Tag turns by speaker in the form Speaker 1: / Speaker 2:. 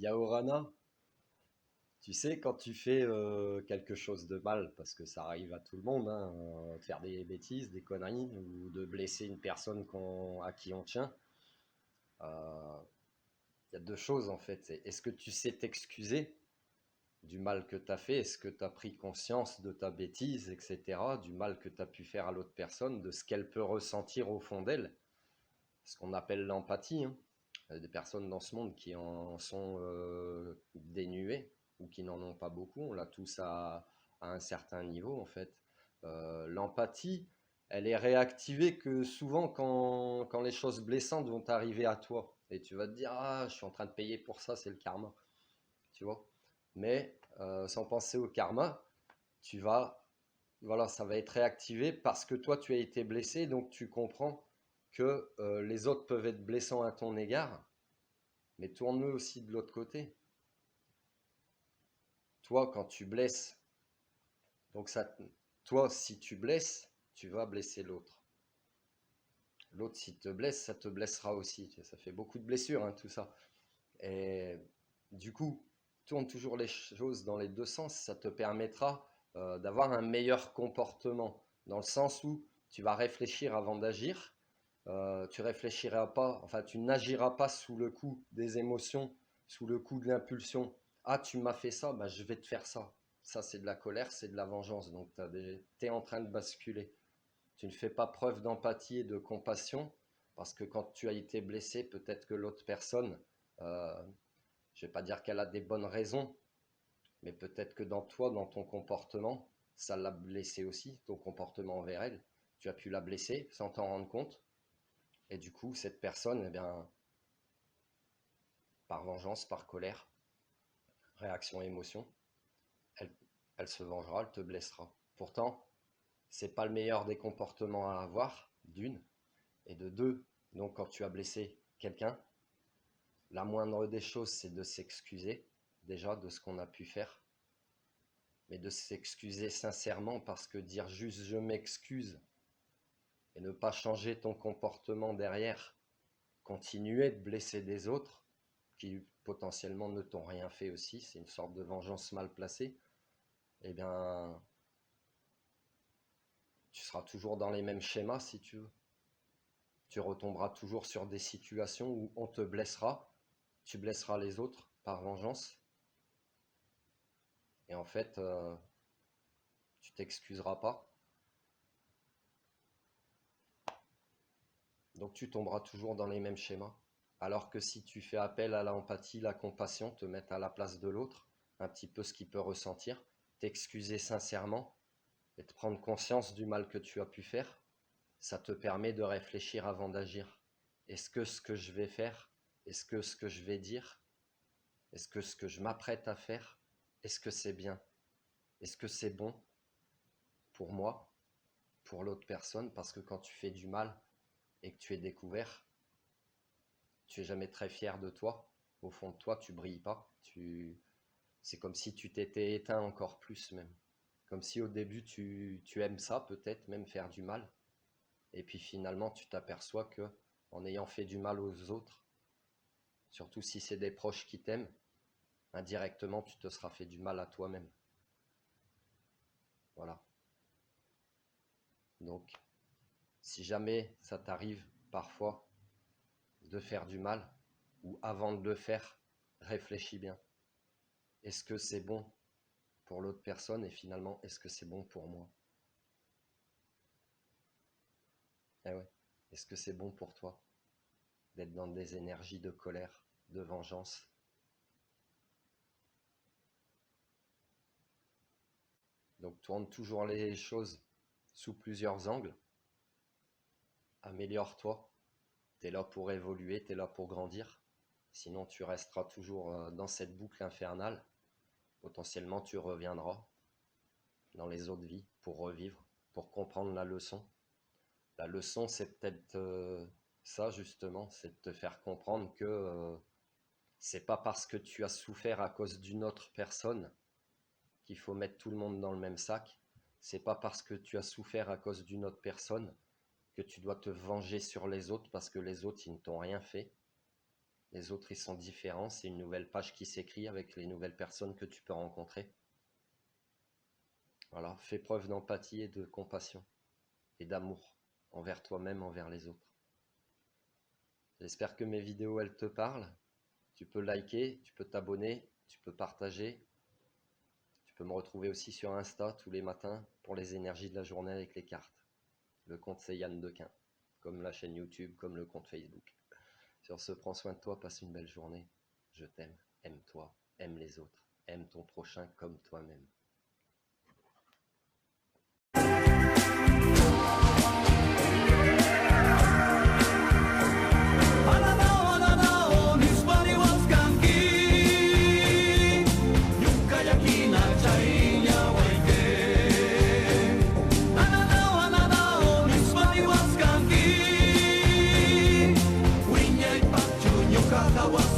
Speaker 1: Yaorana, tu sais, quand tu fais quelque chose de mal, parce que ça arrive à tout le monde, hein, de faire des bêtises, des conneries, ou de blesser une personne à qui on tient, euh, il y a deux choses en fait. Est-ce que tu sais t'excuser du mal que tu as fait? Est-ce que tu as pris conscience de ta bêtise, etc., du mal que tu as pu faire à l'autre personne, de ce qu'elle peut ressentir au fond d'elle? Ce qu'on appelle l'empathie, hein. Il y a des personnes dans ce monde qui en sont dénuées ou qui n'en ont pas beaucoup. On l'a tous à un certain niveau, en fait. L'empathie, elle est réactivée que souvent quand les choses blessantes vont arriver à toi. Et tu vas te dire, ah, je suis en train de payer pour ça, c'est le karma. Tu vois. Mais sans penser au karma, tu vas voilà, ça va être réactivé parce que toi, tu as été blessé, donc tu comprends que les autres peuvent être blessants à ton égard, mais tourne-le aussi de l'autre côté. Toi, quand tu blesses, donc ça, toi, si tu blesses, tu vas blesser l'autre. L'autre, s'il te blesse, ça te blessera aussi. Ça fait beaucoup de blessures, hein, tout ça. Et du coup, tourne toujours les choses dans les deux sens. Ça te permettra d'avoir un meilleur comportement, dans le sens où tu vas réfléchir avant d'agir. Tu réfléchiras pas, enfin tu n'agiras pas sous le coup des émotions, sous le coup de l'impulsion. Ah, tu m'as fait ça, bah, je vais te faire ça. Ça, c'est de la colère, c'est de la vengeance. Donc, tu es en train de basculer. Tu ne fais pas preuve d'empathie et de compassion parce que quand tu as été blessé, peut-être que l'autre personne, euh, je ne vais pas dire qu'elle a des bonnes raisons, mais peut-être que dans toi, dans ton comportement, ça l'a blessé aussi, ton comportement envers elle. Tu as pu la blesser sans t'en rendre compte. Et du coup, cette personne, eh bien, par vengeance, par colère, réaction, émotion, elle, elle se vengera, elle te blessera. Pourtant, c'est pas le meilleur des comportements à avoir, d'une, et de deux. Donc, quand tu as blessé quelqu'un, la moindre des choses, c'est de s'excuser déjà de ce qu'on a pu faire, mais de s'excuser sincèrement parce que dire juste je m'excuse et ne pas changer ton comportement derrière, continuer de blesser des autres qui potentiellement ne t'ont rien fait aussi, c'est une sorte de vengeance mal placée, eh bien, tu seras toujours dans les mêmes schémas si tu veux. Tu retomberas toujours sur des situations où on te blessera, tu blesseras les autres par vengeance, et en fait, tu t'excuseras pas, donc tu tomberas toujours dans les mêmes schémas. Alors que si tu fais appel à l'empathie, la compassion, te mettre à la place de l'autre, un petit peu ce qu'il peut ressentir, t'excuser sincèrement et te prendre conscience du mal que tu as pu faire, ça te permet de réfléchir avant d'agir. Est-ce que ce que je vais faire, est-ce que ce que je vais dire, est-ce que ce que je m'apprête à faire, est-ce que c'est bien? Est-ce que c'est bon pour moi, pour l'autre personne? Parce que quand tu fais du mal et que tu es découvert, tu es jamais très fier de toi. Au fond de toi, tu brilles pas. C'est comme si tu t'étais éteint encore plus même. Comme si au début tu aimes ça, peut-être même faire du mal. Et puis finalement, tu t'aperçois que en ayant fait du mal aux autres, surtout si c'est des proches qui t'aiment, indirectement, tu te seras fait du mal à toi-même. Voilà. Donc, si jamais ça t'arrive parfois de faire du mal, ou avant de le faire, réfléchis bien. Est-ce que c'est bon pour l'autre personne et finalement, est-ce que c'est bon pour moi? Eh ouais. Est-ce que c'est bon pour toi d'être dans des énergies de colère, de vengeance? Donc tourne toujours les choses sous plusieurs angles, améliore-toi, tu es là pour évoluer, tu es là pour grandir, sinon tu resteras toujours dans cette boucle infernale, potentiellement tu reviendras dans les autres vies pour revivre, pour comprendre la leçon. La leçon c'est peut-être ça justement, c'est de te faire comprendre que c'est pas parce que tu as souffert à cause d'une autre personne qu'il faut mettre tout le monde dans le même sac. C'est pas parce que tu as souffert à cause d'une autre personne que tu dois te venger sur les autres parce que les autres, ils ne t'ont rien fait. Les autres, ils sont différents. C'est une nouvelle page qui s'écrit avec les nouvelles personnes que tu peux rencontrer. Voilà, fais preuve d'empathie et de compassion et d'amour envers toi-même, envers les autres. J'espère que mes vidéos, elles te parlent. Tu peux liker, tu peux t'abonner, tu peux partager. Tu peux me retrouver aussi sur Insta tous les matins pour les énergies de la journée avec les cartes. Le compte, c'est Yann Dequin, comme la chaîne YouTube, comme le compte Facebook. Sur ce, prends soin de toi, passe une belle journée. Je t'aime, aime-toi, aime les autres, aime ton prochain comme toi-même.
Speaker 2: I was